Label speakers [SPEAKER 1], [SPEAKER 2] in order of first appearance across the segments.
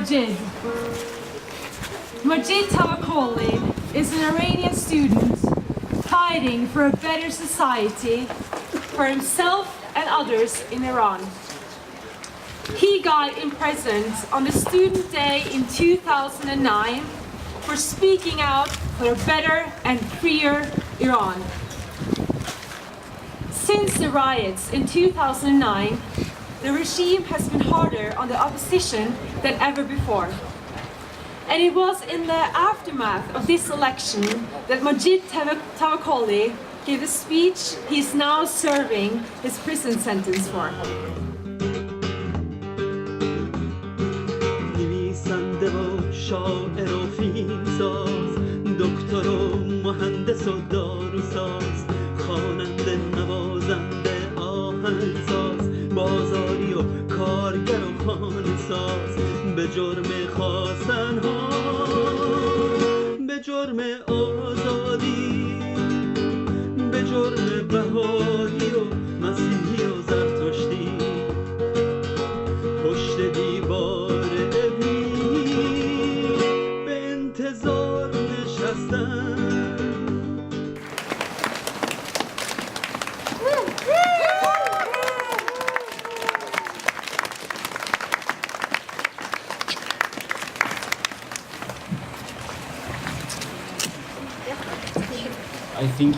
[SPEAKER 1] Majid. Majid Tavakoli is an Iranian student fighting for a better society for himself and others in Iran. He got imprisoned on the Student Day in 2009 for speaking out for a better and freer Iran. Since the riots in 2009, the regime has been harder on the opposition than ever before. And it was in the aftermath of this election that Majid Tavakoli gave a speech he's now serving his prison sentence for.
[SPEAKER 2] نویسنده و شاعر و فیلمساز، دکتر و مهندس و داروساز، خواننده نوازنده آهنگساز، بازاری و کارگر و خانه‌ساز، به جرم خواستن ها، به جرم آزادی، به جرم بهایی و مسیحی و زرتشتی، پشت دیوار ابری به انتظار نشستن.
[SPEAKER 3] I think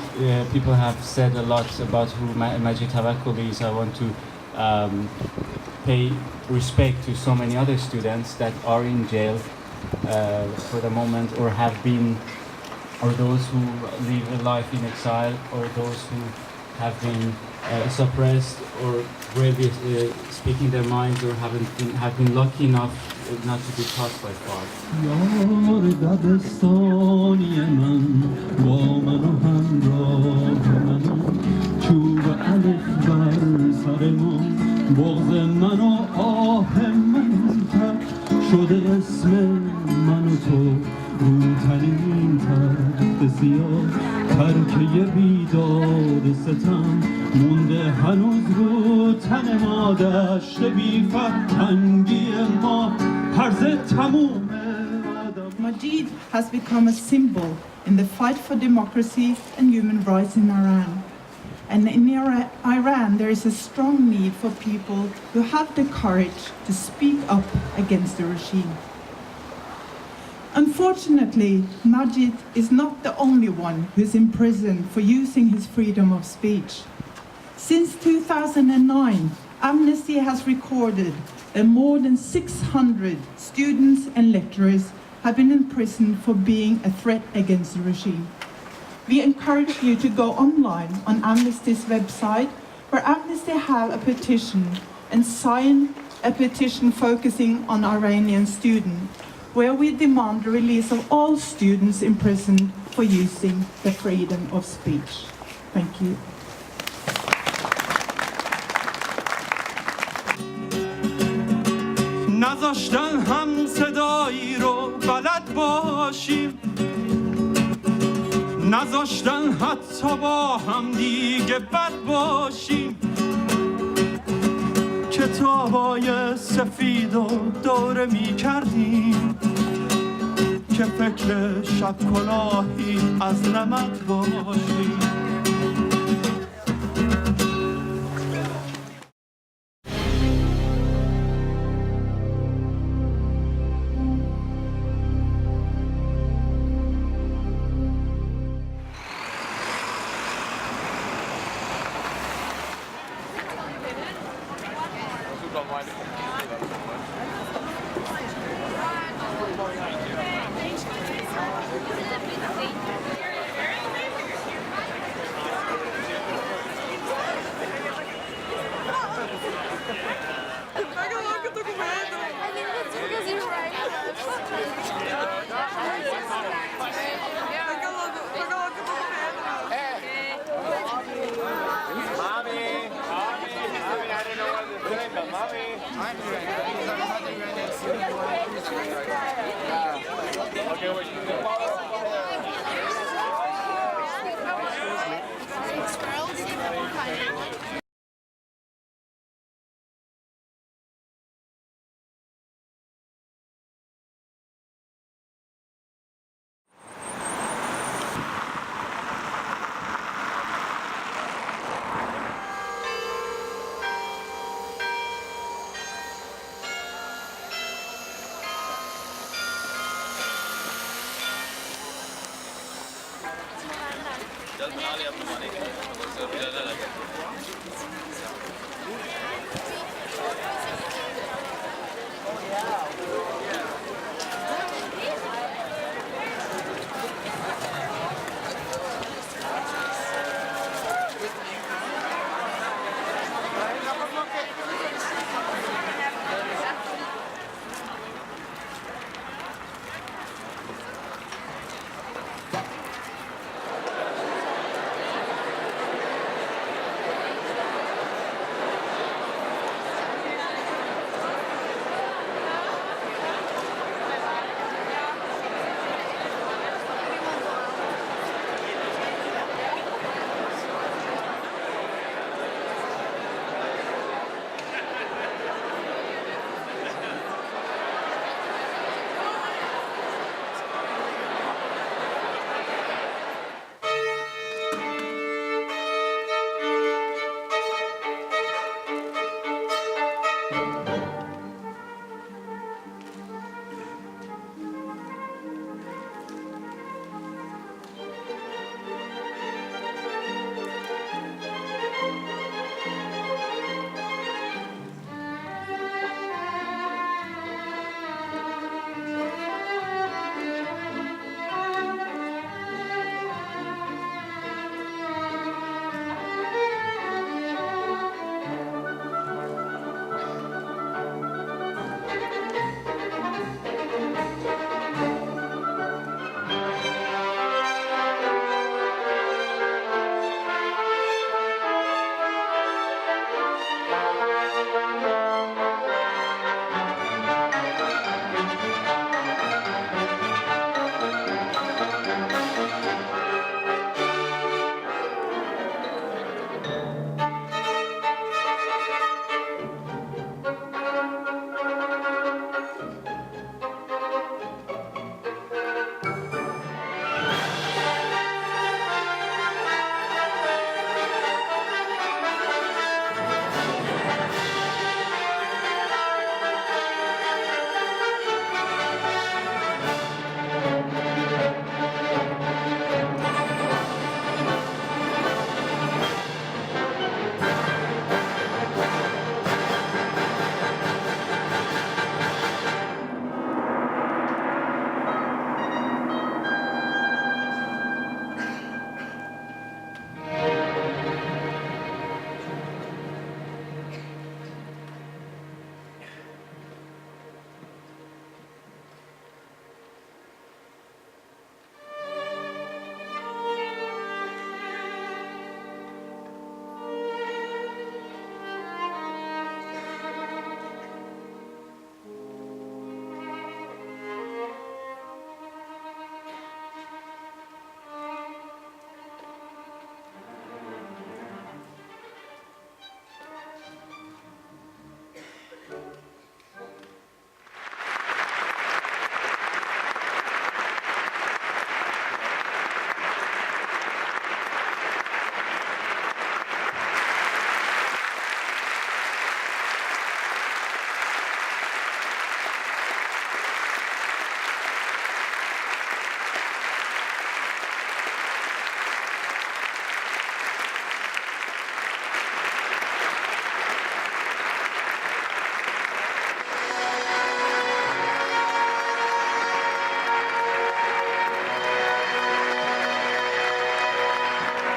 [SPEAKER 3] people have said a lot about who Majid Tavakoli is. I want to pay respect to so many other students that are in jail for the moment, or have been, or those who live a life in exile, or those who have been suppressed, or really speaking their minds, or have been lucky enough not to be taught by far.
[SPEAKER 2] یار دبستانی من با من و همراه من، چوب الف بر سرمان، بغض من و آه من تک شده اسم من و تو روترین تخت سیاه، ترکه بیداد ستم مونده هنوز رو تن ما، دشت بی فرهنگی ما هرزه تموم.
[SPEAKER 4] Majid has become a symbol in the fight for democracy and human rights in Iran. And in Iran, there is a strong need for people who have the courage to speak up against the regime. Unfortunately, Majid is not the only one who is imprisoned for using his freedom of speech. Since 2009, Amnesty has recorded that more than 600 students and lecturers have been imprisoned for being a threat against the regime. We encourage you to go online on Amnesty's website, where Amnesty have a petition, and sign a petition focusing on Iranian students, where we demand the release of all students imprisoned for using the freedom of speech. Thank you.
[SPEAKER 2] نذاشتن هم صدایی رو بلد باشیم، نذاشتن حتی با هم دیگه بد باشیم، کتابای سفید و دوره می کردیم که فکر شب کلاهی از نمد باشیم.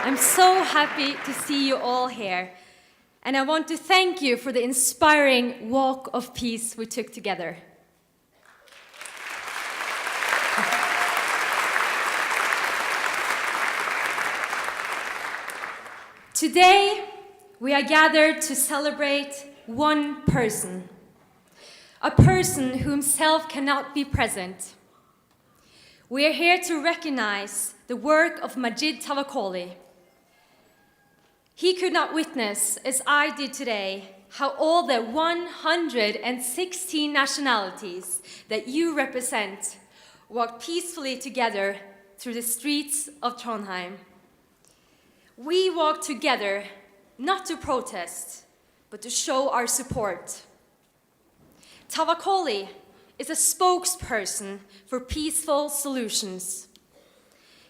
[SPEAKER 1] I'm so happy to see you all here, and I want to thank you for the inspiring walk of peace we took together. Today, we are gathered to celebrate one person, a person who himself cannot be present. We are here to recognize the work of Majid Tavakoli. He could not witness, as I did today, how all the 116 nationalities that you represent walked peacefully together through the streets of Trondheim. We walked together not to protest, but to show our support. Tavakoli is a spokesperson for peaceful solutions.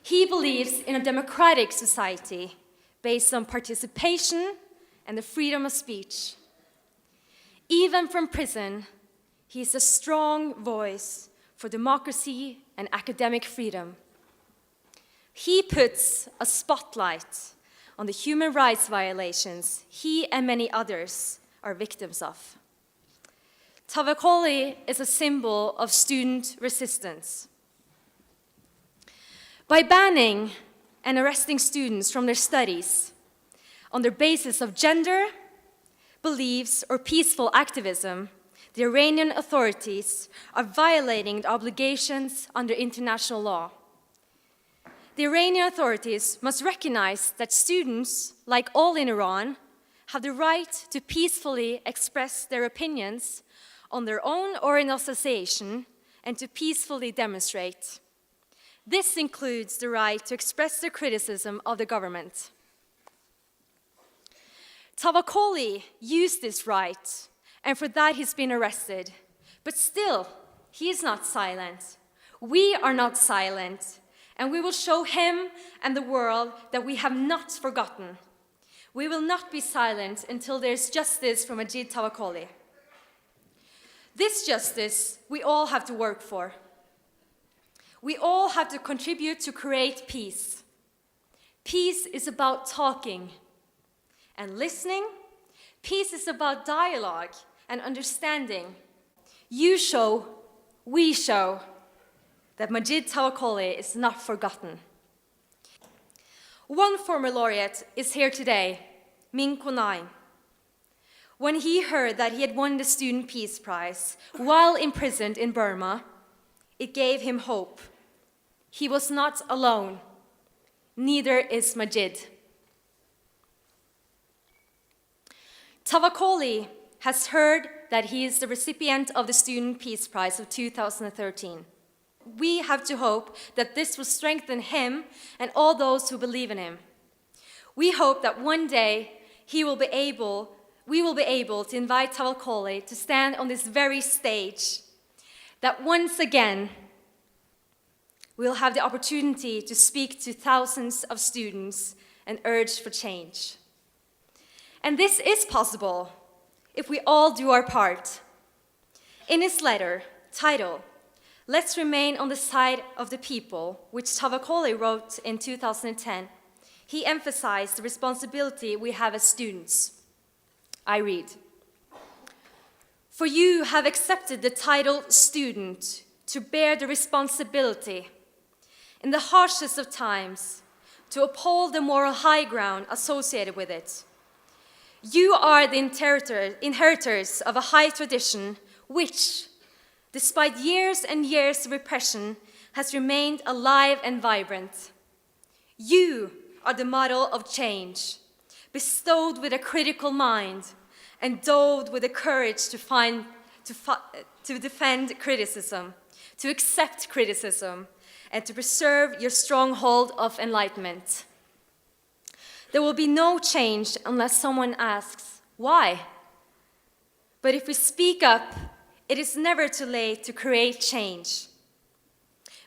[SPEAKER 5] He believes in a democratic society based on participation and the freedom of speech. Even from prison, he is a strong voice for democracy and academic freedom. He puts a spotlight on the human rights violations he and many others are victims of. Tavakoli is a symbol of student resistance. By banning and arresting students from their studies on the basis of gender, beliefs, or peaceful activism, the Iranian authorities are violating the obligations under international law. The Iranian authorities must recognize that students, like all in Iran, have the right to peacefully express their opinions on their own or in association and to peacefully demonstrate. This includes the right to express their criticism of the government. Tavakoli used this right, and for that he's been arrested. But still, he is not silent. We are not silent, and we will show him and the world that we have not forgotten. We will not be silent until there is justice for Majid Tavakoli. This justice we all have to work for. We all have to contribute to create peace. Peace is about talking and listening. Peace is about dialogue and understanding. You show, we show, that Majid Tavakoli is not forgotten. One former laureate is here today, Min Kunai. When he heard that he had won the Student Peace Prize while imprisoned in Burma, it gave him hope. He was not alone. Neither is Majid. Tavakoli has heard that he is the recipient of the Student Peace Prize of 2013. We have to hope that this will strengthen him and all those who believe in him. We hope that one day we will be able to invite Tavakoli to stand on this very stage, that once again we'll have the opportunity to speak to thousands of students and urge for change. And this is possible if we all do our part. In his letter, titled, "Let's Remain on the Side of the People," which Tavakoli wrote in 2010, he emphasized the responsibility we have as students. I read, "For you have accepted the title student to bear the responsibility in the harshest of times to uphold the moral high ground associated with it. You are the inheritors of a high tradition which, despite years and years of repression, has remained alive and vibrant. You are the model of change, bestowed with a critical mind, endowed with the courage to defend criticism, to accept criticism, and to preserve your stronghold of enlightenment. There will be no change unless someone asks, why? But if we speak up, it is never too late to create change.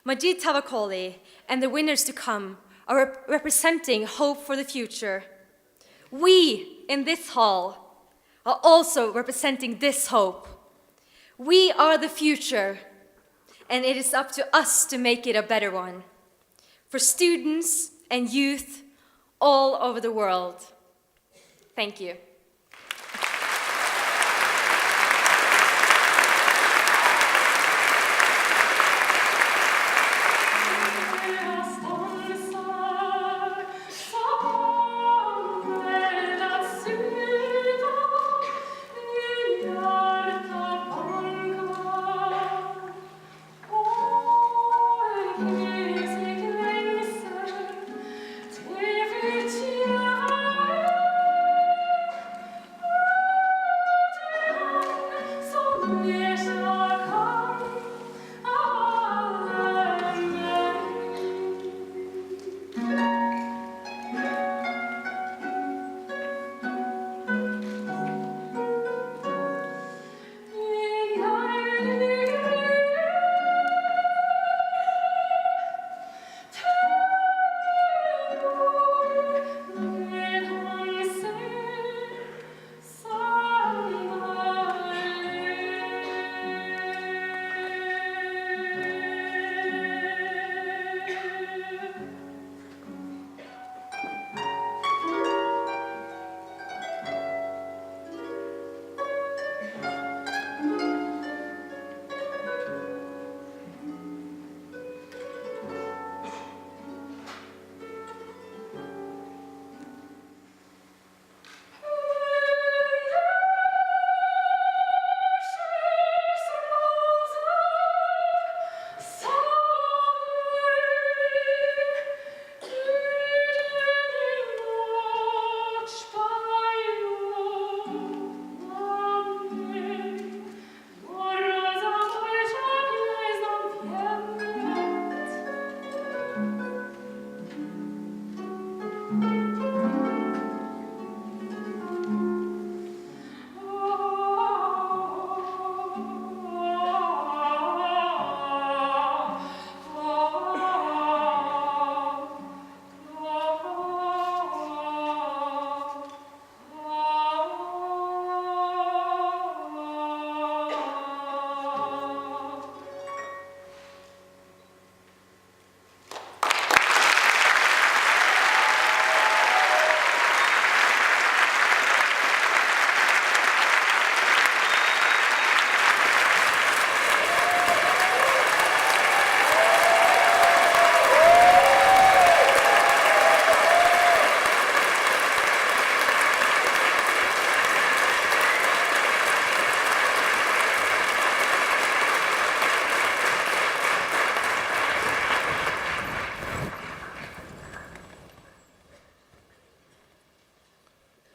[SPEAKER 5] Majid Tavakoli and the winners to come are representing hope for the future. We in this hall are also representing this hope. We are the future, and it is up to us to make it a better one for students and youth all over the world. Thank you.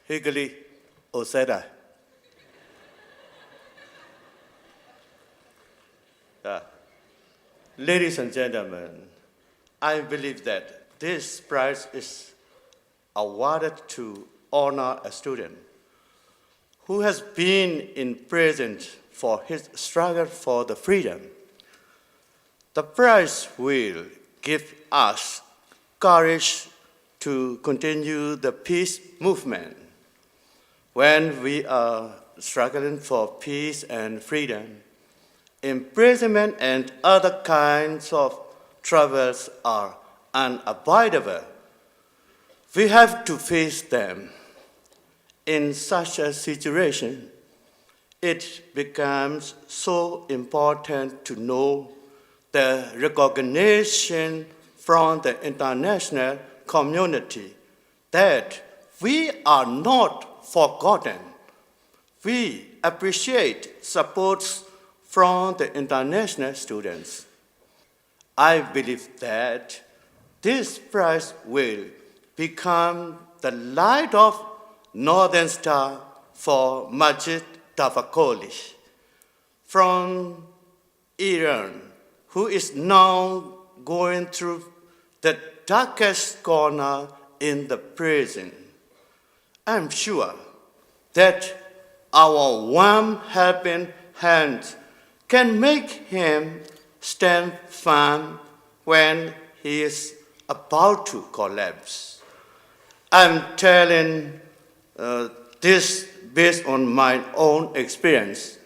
[SPEAKER 6] Higli Oseda. Ladies and gentlemen, I believe that this prize is awarded to honor a student who has been imprisoned for his struggle for the freedom. The prize will give us courage to continue the peace movement. When we are struggling for peace and freedom, imprisonment and other kinds of troubles are unavoidable. We have to face them. In such a situation, it becomes so important to know the recognition from the international community that we are not forgotten. We appreciate supports from the international students. I believe that this prize will become the light of Northern Star for Majid Tavakoli from Iran, who is now going through the darkest corner in the prison. I'm sure that our warm helping hands can make him stand firm when he is about to collapse. I'm telling this based on my own experience.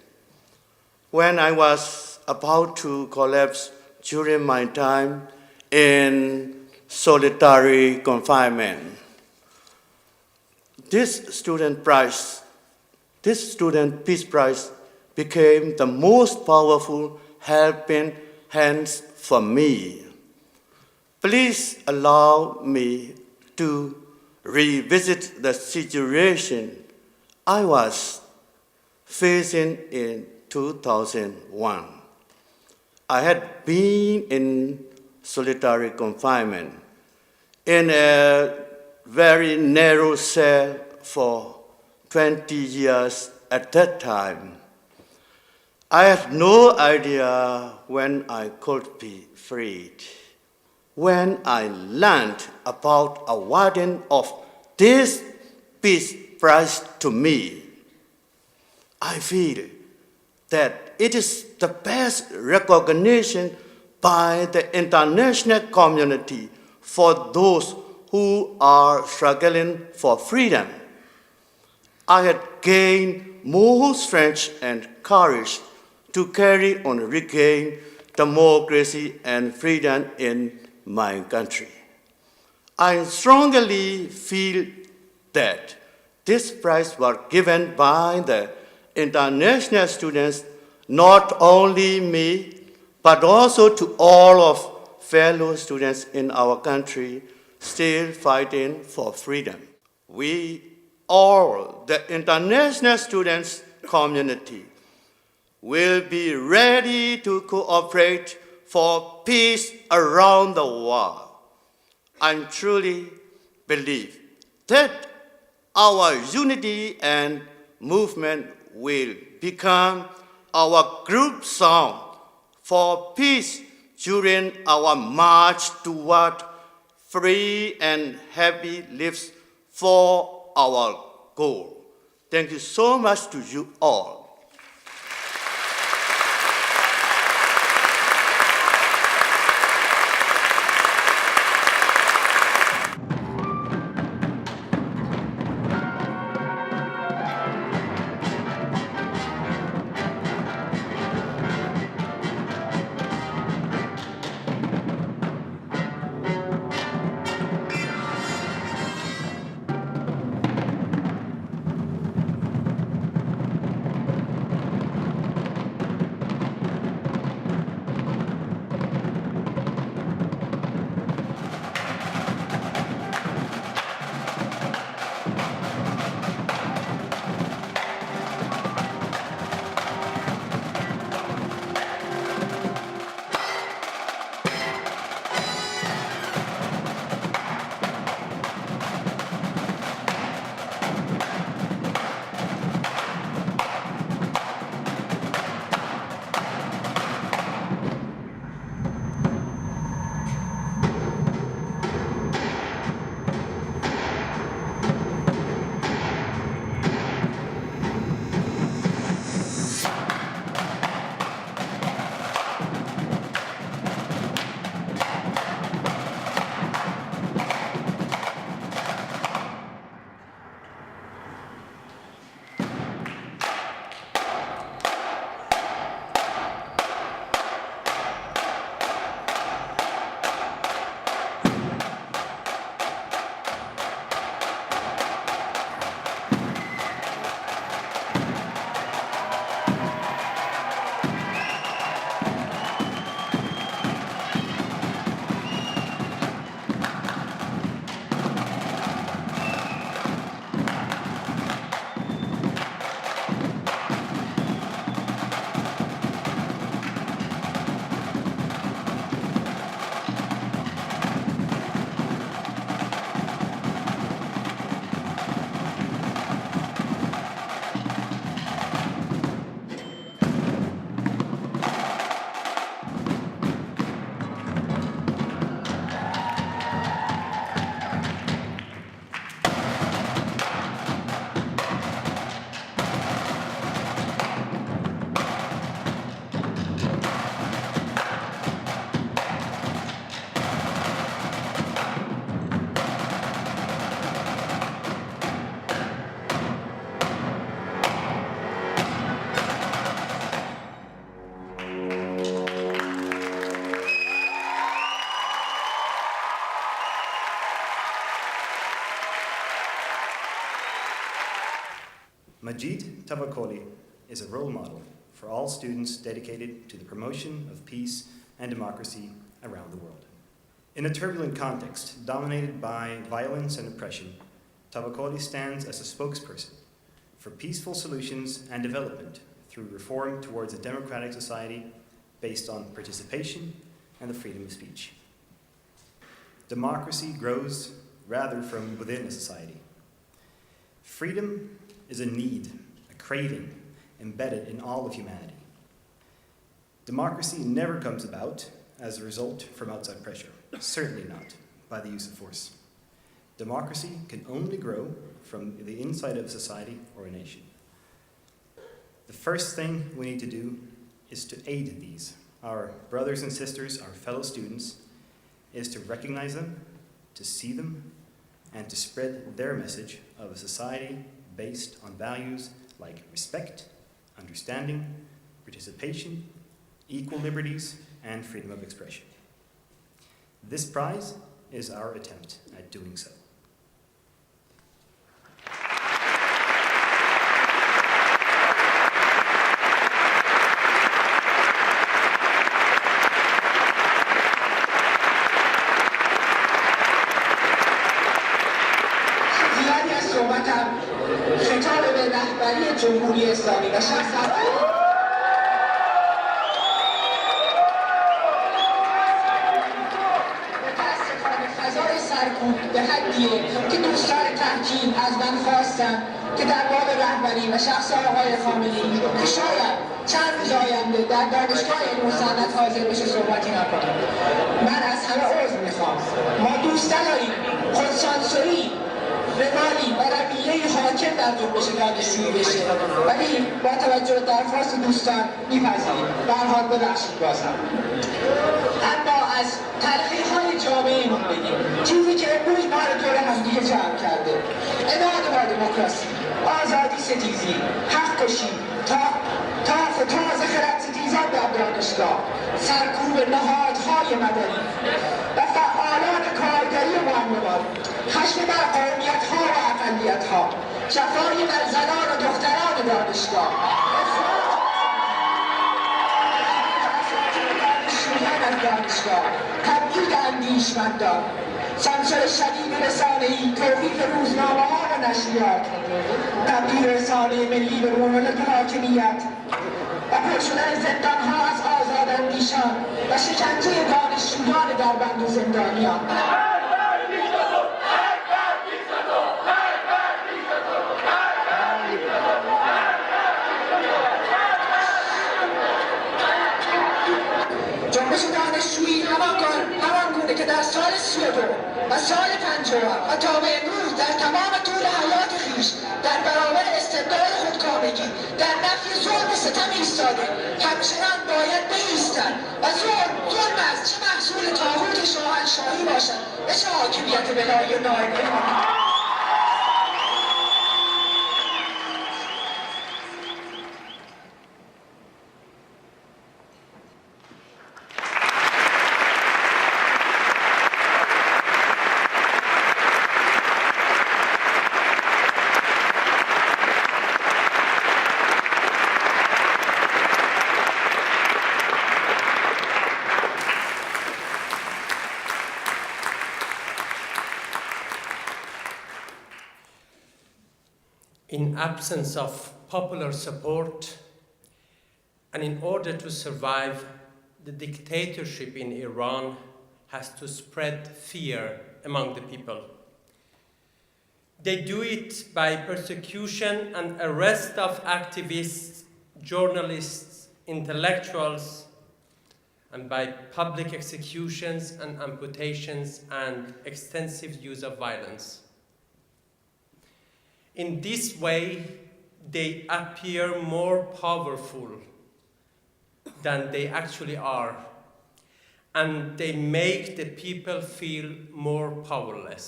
[SPEAKER 6] When I was about to collapse during my time in solitary confinement, this student peace prize became the most powerful helping hands for me. Please allow me to revisit the situation I was facing in 2001. I had been in solitary confinement in a very narrow cell for 20 years at that time. I had no idea when I could be freed. When I learned about awarding of this peace prize to me, I feel that it is the best recognition by the international community for those who are struggling for freedom. I had gained more strength and courage to carry on regain democracy and freedom in my country. I strongly feel that this prize was given by the international students, not only me, but also to all of fellow students in our country still fighting for freedom. We all, the international students community, will be ready to cooperate for peace around the world. I truly believe that our unity and movement will become our group song for peace during our march toward free and happy lives for our goal. Thank you so much to you all.
[SPEAKER 7] Majid Tavakoli is a role model for all students dedicated to the promotion of peace and democracy around the world. In a turbulent context dominated by violence and oppression, Tavakoli stands as a spokesperson for peaceful solutions and development through reform towards a democratic society based on participation and the freedom of speech. Democracy grows rather from within a society. Freedom is a need, a craving, embedded in all of humanity. Democracy never comes about as a result from outside pressure, certainly not by the use of force. Democracy can only grow from the inside of a society or a nation. The first thing we need to do is to aid these, our brothers and sisters, our fellow students, is to recognize them, to see them, and to spread their message of a society based on values like respect, understanding, participation, equal liberties, and freedom of expression. This prize is our attempt at doing so.
[SPEAKER 8] خطاب به رهبری جمهوری اسلامی و شخص متاسفانه فضای سرکوب به حدیه که دوستان تحکیم از من خواستم که در باب رهبری و شخص آقای خامنه‌ای که شاید چند روز آینده در دانشگاه علم و صنعت حاضر بشه صحبتی نکنم. من از همه عذر میخوام. ما دوست نداریم خودسانسوری رمالی و رویه حاکم در جنبش دانشجویی بشه، ولی با توجه به درخواست دوستان میپذیریم. به هر حال ببخشید بازم. اما از تلخی‌های جامعه‌مون بگیم، چیزی که امروز ما رو دور همدیگه جمع کرده: عناد با دموکراسی، آزادی ستیزی، حق کشی، تاف تازه خرد ستیزان در دانشگاه، سرکوب نهادهای مدنی و فعالان کارگری و معلمان، خشم بر قومیت‌ها و اقلیت‌ها، جفای بر زنان و دختران دانشگاه، دانشجویان از دانشگاه، تبعید اندیشمندان، سانسور شدید رسانه‌ای، توقیف روزنامه‌ها و نشریات، تبدیل رسانه ملی به مملکت حاکمیت و پر شدن زندان‌ها از آزاداندیشان و شکنجه دانشجویان در بند و زندانیان. جنبش دانشجویی همان گونه که در سال 32 و سال 50 و تا به امروز در تمام طول حیات خویش در برابر استبداد خودکامگی در نفی ظلم و ستم ایستاده، همچنان باید بایستند و ظلم از چه محصول طاغوت شاهنشاهی باشد و چه حاکمیت ولایی و نایبی.
[SPEAKER 9] In absence of popular support, and in order to survive, the dictatorship in Iran has to spread fear among the people. They do it by persecution and arrest of activists, journalists, intellectuals, and by public executions and amputations and extensive use of violence. In this way, they appear more powerful than they actually are, and they make the people feel more powerless.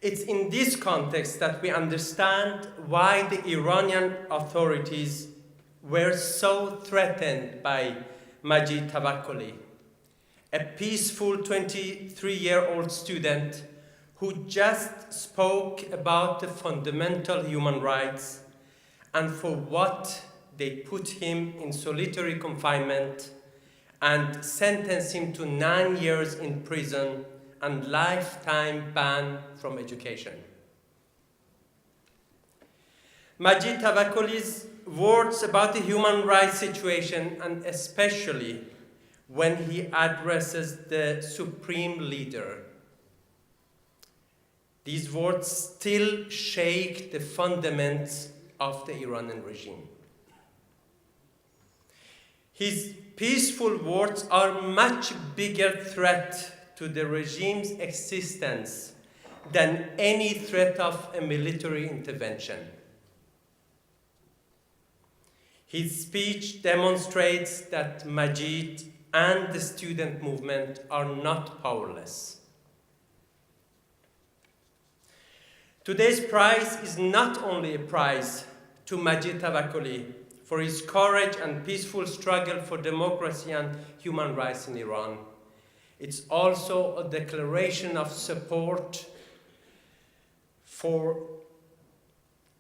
[SPEAKER 9] It's in this context that we understand why the Iranian authorities were so threatened by Majid Tavakoli, a peaceful 23-year-old student who just spoke about the fundamental human rights and for what they put him in solitary confinement and sentenced him to 9 years in prison and lifetime ban from education. Majid Tavakoli's words about the human rights situation, and especially when he addresses the supreme leader, these words still shake the fundaments of the Iranian regime. His peaceful words are a much bigger threat to the regime's existence than any threat of a military intervention. His speech demonstrates that Majid and the student movement are not powerless. Today's prize is not only a prize to Majid Tavakoli for his courage and peaceful struggle for democracy and human rights in Iran. It's also a declaration of support for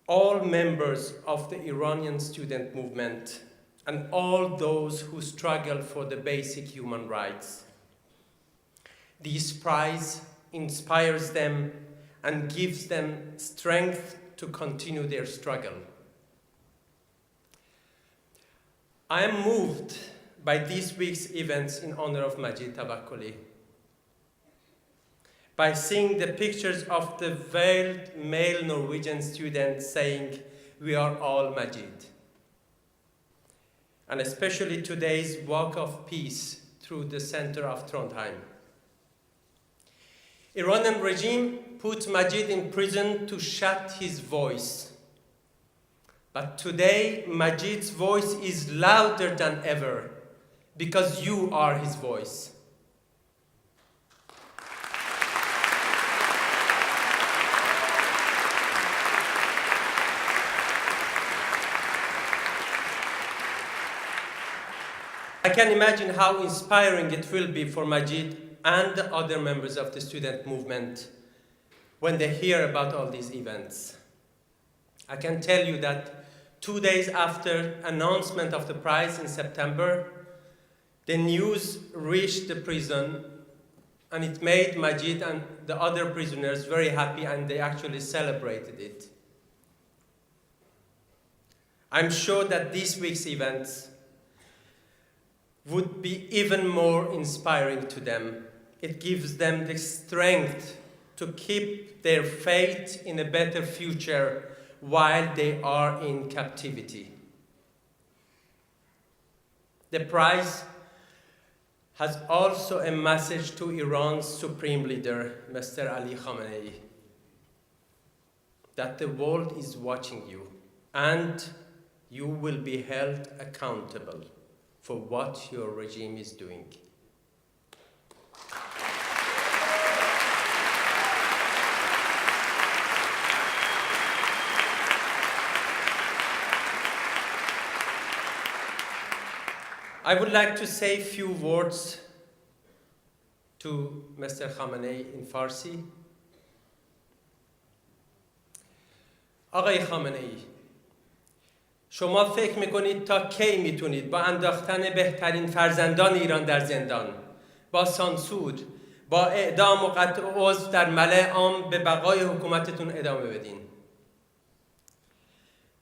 [SPEAKER 9] all members of the Iranian student movement and all those who struggle for the basic human rights. This prize inspires them and gives them strength to continue their struggle. I am moved by this week's events in honor of Majid Tavakoli, by seeing the pictures of the veiled male Norwegian students saying, "We are all Majid," and especially today's walk of peace through the center of Trondheim. Iranian regime put Majid in prison to shut his voice. But today, Majid's voice is louder than ever because you are his voice. I can imagine how inspiring it will be for Majid and the other members of the student movement when they hear about all these events. I can tell you that 2 days after announcement of the prize in September, the news reached the prison and it made Majid and the other prisoners very happy, and they actually celebrated it. I'm sure that this week's events would be even more inspiring to them. It gives them the strength to keep their faith in a better future while they are in captivity. The prize has also a message to Iran's supreme leader, Mr. Ali Khamenei, that the world is watching you and you will be held accountable for what your regime is doing. I would like to say a few words to Mr. Khamenei in Farsi. آقای خامنه‌ای، شما فکر میکنید تا کی میتونید با انداختن بهترین فرزندان ایران در زندان، با سانسور، با اعدام و قطع عضو در ملأ عام به بقای حکومتتون ادامه بدین؟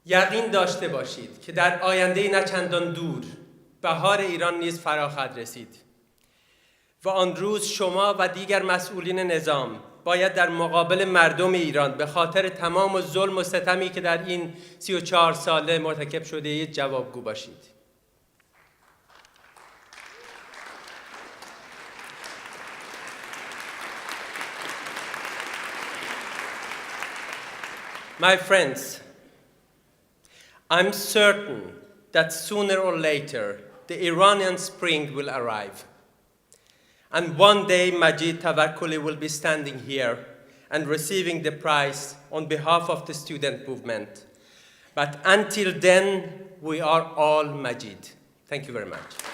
[SPEAKER 9] یقین داشته باشید که در آینده نه چندان دور بهار ایران نیز فرا خواهد رسید و آن روز شما و دیگر مسئولین نظام باید در مقابل مردم ایران به خاطر تمام ظلم و ستمی که در این 34 ساله مرتکب شده اید جوابگو باشید. My friends, I'm certain that sooner or later the Iranian spring will arrive. And one day Majid Tavakoli will be standing here and receiving the prize on behalf of the student movement. But until then, we are all Majid. Thank you very much.